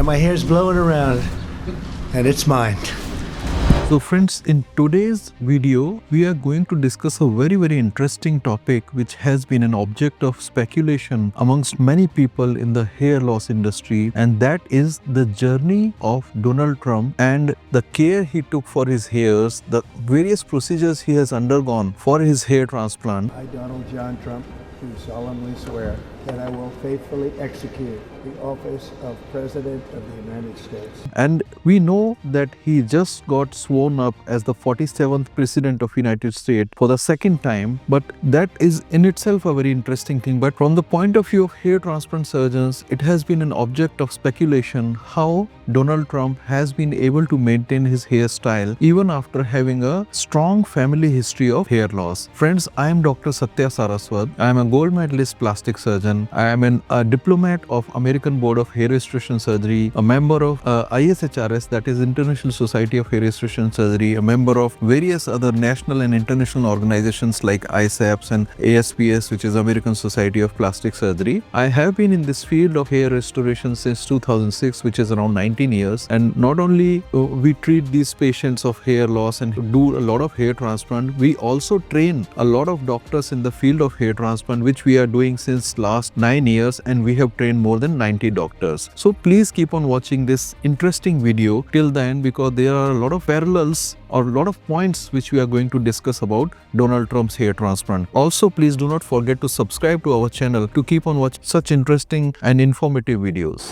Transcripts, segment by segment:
and my hair's blowing around, and it's mine. So friends, in today's video, we are going to discuss a very interesting topic which has been an object of speculation amongst many people in the hair loss industry, and that is the journey of Donald Trump and the care he took for his hairs, the various procedures he has undergone for his hair transplant. I, Donald John Trump, do solemnly swear that I will faithfully execute the office of President of the United States. And we know that he just got sworn up as the 47th President of United States for the second time, but that is in itself a very interesting thing. But from the point of view of hair transplant surgeons, it has been an object of speculation how Donald Trump has been able to maintain his hairstyle even after having a strong family history of hair loss. Friends, I am Dr. Satya Saraswat. I am a gold medalist plastic surgeon. I am a diplomat of American Board of Hair Restoration Surgery, a member of ISHRS, that is International Society of Hair Restoration Surgery, a member of various other national and international organizations like ISAPS and ASPS, which is American Society of Plastic Surgery. I have been in this field of hair restoration since 2006, which is around 19 years. And not only we treat these patients of hair loss and do a lot of hair transplant, we also train a lot of doctors in the field of hair transplant, which we are doing since last 9 years, and we have trained more than 90 doctors. So please keep on watching this interesting video till the end, because there are a lot of parallels or a lot of points which we are going to discuss about Donald Trump's hair transplant. Also, please do not forget to subscribe to our channel to keep on watching such interesting and informative videos.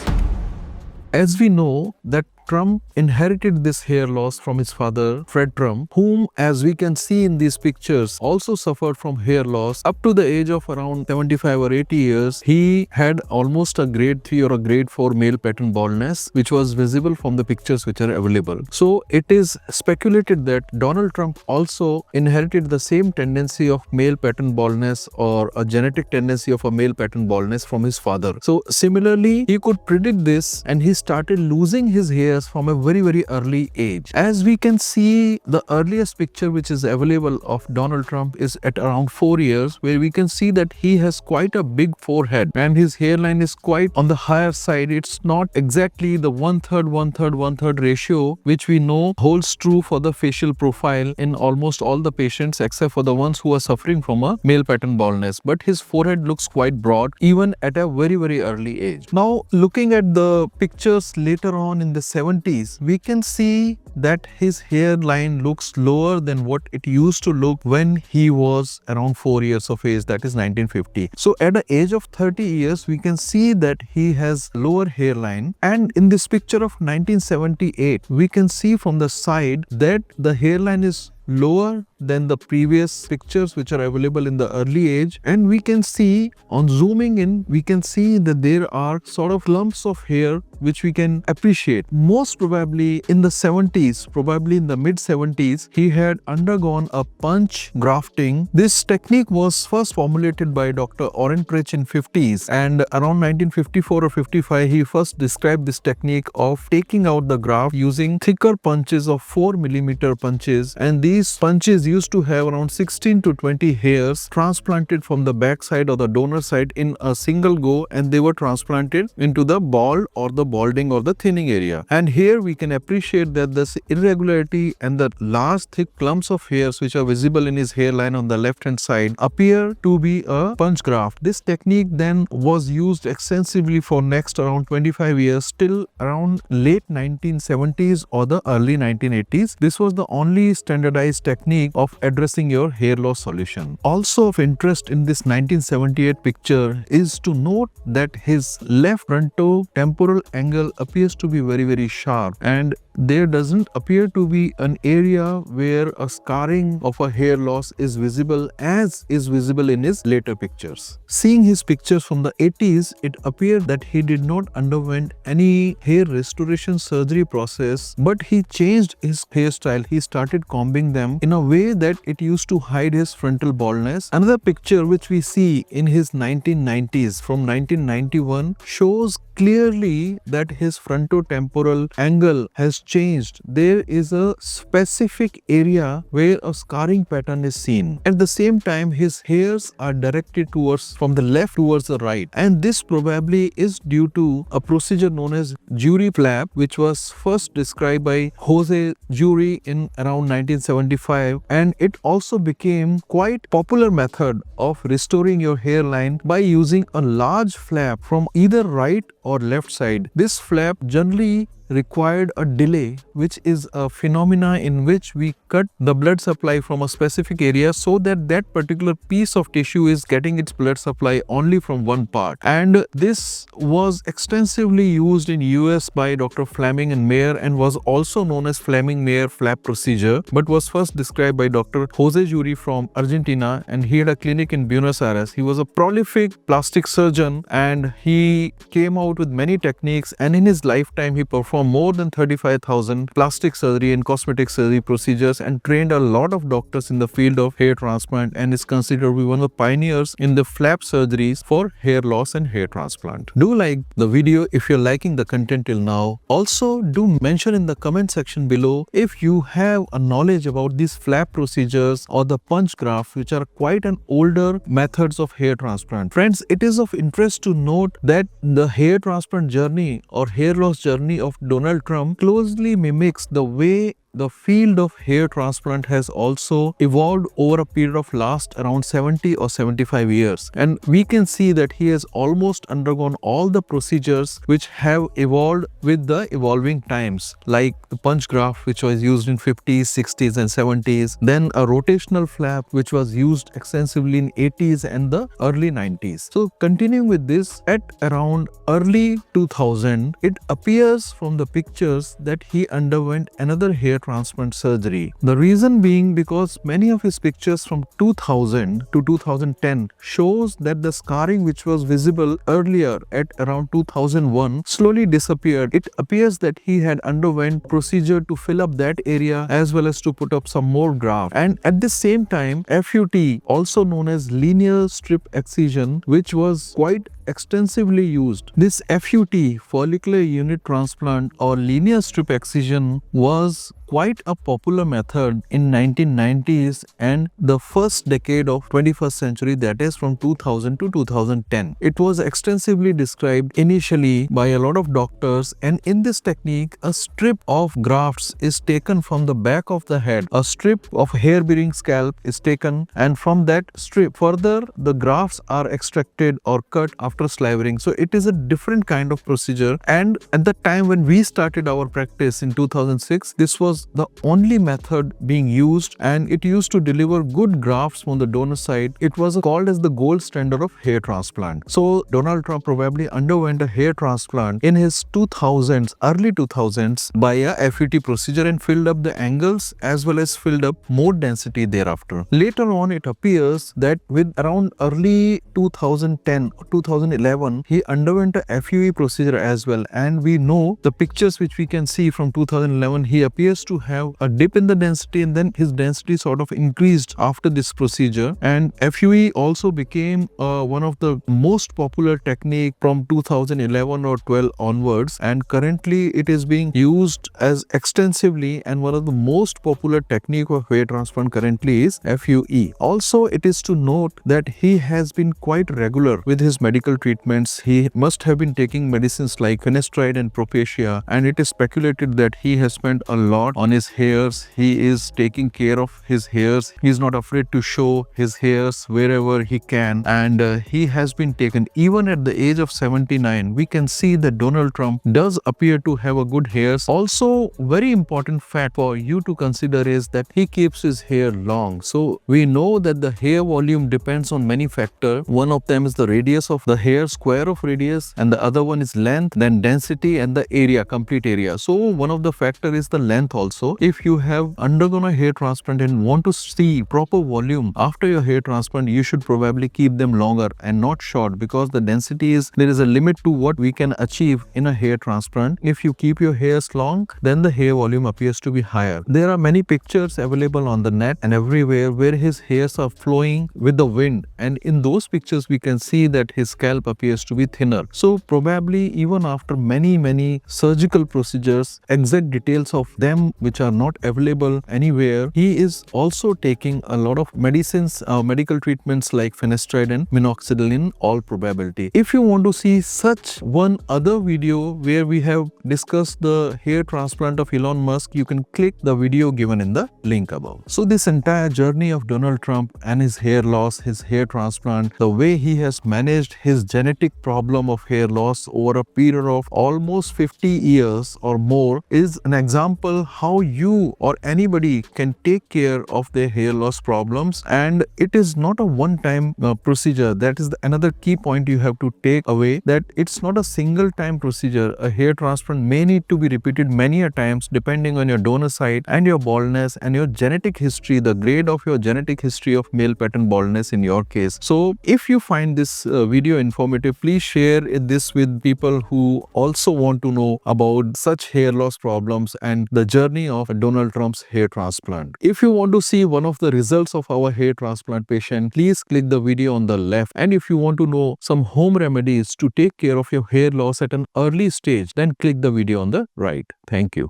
As we know that Trump inherited this hair loss from his father, Fred Trump, whom, as we can see in these pictures, also suffered from hair loss up to the age of around 75 or 80 years. He had almost a grade 3 or a grade 4 male pattern baldness, which was visible from the pictures which are available. So it is speculated that Donald Trump also inherited the same tendency of male pattern baldness or a genetic tendency of a male pattern baldness from his father. So similarly, he could predict this, and he started losing his hair from a very early age. As we can see, the earliest picture which is available of Donald Trump is at around 4 years, where we can see that he has quite a big forehead and his hairline is quite on the higher side. It's not exactly the 1/3 ratio which we know holds true for the facial profile in almost all the patients except for the ones who are suffering from a male pattern baldness. But his forehead looks quite broad even at a very early age. Now, looking at the pictures later on in the 70s, we can see that his hairline looks lower than what it used to look when he was around 4 years of age, that is 1950. So at the age of 30 years, we can see that he has lower hairline. And in this picture of 1978, we can see from the side that the hairline is lower than the previous pictures which are available in the early age. And we can see, on zooming in, we can see that there are sort of lumps of hair which we can appreciate. Most probably in the 70s, probably in the mid 70s, he had undergone a punch grafting. This technique was first formulated by Dr. Orentrich in 50s, and around 1954 or 55 he first described this technique of taking out the graft using thicker punches of 4mm punches, and these punches used to have around 16 to 20 hairs transplanted from the back side or the donor side in a single go, and they were transplanted into the bald or the balding or the thinning area. And here we can appreciate that this irregularity and the large thick clumps of hairs which are visible in his hairline on the left hand side appear to be a punch graft. This technique then was used extensively for next around 25 years till around late 1970s or the early 1980s. This was the only standardized technique of addressing your hair loss solution. Also of interest in this 1978 picture is to note that his left frontotemporal angle appears to be very sharp, and there doesn't appear to be an area where a scarring of a hair loss is visible as is visible in his later pictures. Seeing his pictures from the 80s, it appeared that he did not underwent any hair restoration surgery process, but he changed his hairstyle. He started combing them in a way that it used to hide his frontal baldness. Another picture which we see in his 1990s from 1991 shows clearly that his frontotemporal angle has changed. There is a specific area where a scarring pattern is seen. At the same time, his hairs are directed towards from the left towards the right, and this probably is due to a procedure known as Jury flap, which was first described by Jose Jury in around 1975, and it also became quite popular method of restoring your hairline by using a large flap from either right or left side. This flap generally required a delay, which is a phenomena in which we cut the blood supply from a specific area so that that particular piece of tissue is getting its blood supply only from one part. And this was extensively used in US by Dr. Fleming and Mayer and was also known as Fleming-Mayer flap procedure, but was first described by Dr. Jose Jury from Argentina, and he had a clinic in Buenos Aires. He was a prolific plastic surgeon and he came out with many techniques, and in his lifetime he performed more than 35,000 plastic surgery and cosmetic surgery procedures and trained a lot of doctors in the field of hair transplant, and is considered to be one of the pioneers in the flap surgeries for hair loss and hair transplant. Do like the video if you're liking the content till now. Also, do mention in the comment section below if you have a knowledge about these flap procedures or the punch graft, which are quite an older methods of hair transplant. Friends, it is of interest to note that the hair transplant journey or hair loss journey of Donald Trump closely mimics the way the field of hair transplant has also evolved over a period of last around 70 or 75 years. And we can see that he has almost undergone all the procedures which have evolved with the evolving times, like the punch graft, which was used in 50s, 60s and 70s, then a rotational flap which was used extensively in 80s and the early 90s. So continuing with this, at around early 2000, it appears from the pictures that he underwent another hair transplant surgery. The reason being because many of his pictures from 2000 to 2010 shows that the scarring which was visible earlier at around 2001 slowly disappeared. It appears that he had underwent procedure to fill up that area as well as to put up some more graft. And at the same time, FUT, also known as linear strip excision, which was quite extensively used. This FUT, follicular unit transplant or linear strip excision, was quite a popular method in 1990s and the first decade of 21st century, that is from 2000 to 2010. It was extensively described initially by a lot of doctors, and in this technique a strip of grafts is taken from the back of the head. A strip of hair bearing scalp is taken, and from that strip further the grafts are extracted or cut after slavering. So it is a different kind of procedure, and at the time when we started our practice in 2006, this was the only method being used, and it used to deliver good grafts from the donor side. It was called as the gold standard of hair transplant. So Donald Trump probably underwent a hair transplant in his 2000s, early 2000s, by a FUT procedure and filled up the angles as well as filled up more density thereafter. Later on, it appears that with around early 2010 or 2011, he underwent a FUE procedure as well, and we know the pictures which we can see from 2011, he appears to have a dip in the density and then his density sort of increased after this procedure. And FUE also became one of the most popular technique from 2011 or 12 onwards, and currently it is being used as extensively, and one of the most popular technique of hair transplant currently is FUE. Also, it is to note that he has been quite regular with his medical treatments. He must have been taking medicines like finasteride and propecia, and it is speculated that he has spent a lot on his hairs. He is taking care of his hairs. He is not afraid to show his hairs wherever he can, and he has been taken even at the age of 79. We can see that Donald Trump does appear to have a good hairs. Also, very important fact for you to consider is that he keeps his hair long. So we know that the hair volume depends on many factors. One of them is the radius of the hair, square of radius, and the other one is length, then density, and the area, complete area. So one of the factor is the length also. If you have undergone a hair transplant and want to see proper volume after your hair transplant, you should probably keep them longer and not short, because the density is, there is a limit to what we can achieve in a hair transplant. If you keep your hairs long, then the hair volume appears to be higher. There are many pictures available on the net and everywhere where his hairs are flowing with the wind, and in those pictures we can see that his scalp scalp appears to be thinner. So probably even after many surgical procedures, exact details of them which are not available anywhere, he is also taking a lot of medicines, medical treatments like finasteride and minoxidil in all probability. If you want to see such one other video where we have discussed the hair transplant of Elon Musk, you can click the video given in the link above. So this entire journey of Donald Trump and his hair loss, his hair transplant, the way he has managed his genetic problem of hair loss over a period of almost 50 years or more is an example how you or anybody can take care of their hair loss problems. And it is not a one-time procedure. That is another key point you have to take away, that it's not a single time procedure. A hair transplant may need to be repeated many a times depending on your donor site and your baldness and your genetic history, the grade of your genetic history of male pattern baldness in your case. So if you find this video informative, please share this with people who also want to know about such hair loss problems and the journey of Donald Trump's hair transplant. If you want to see one of the results of our hair transplant patient, please click the video on the left. And if you want to know some home remedies to take care of your hair loss at an early stage, then click the video on the right. Thank you.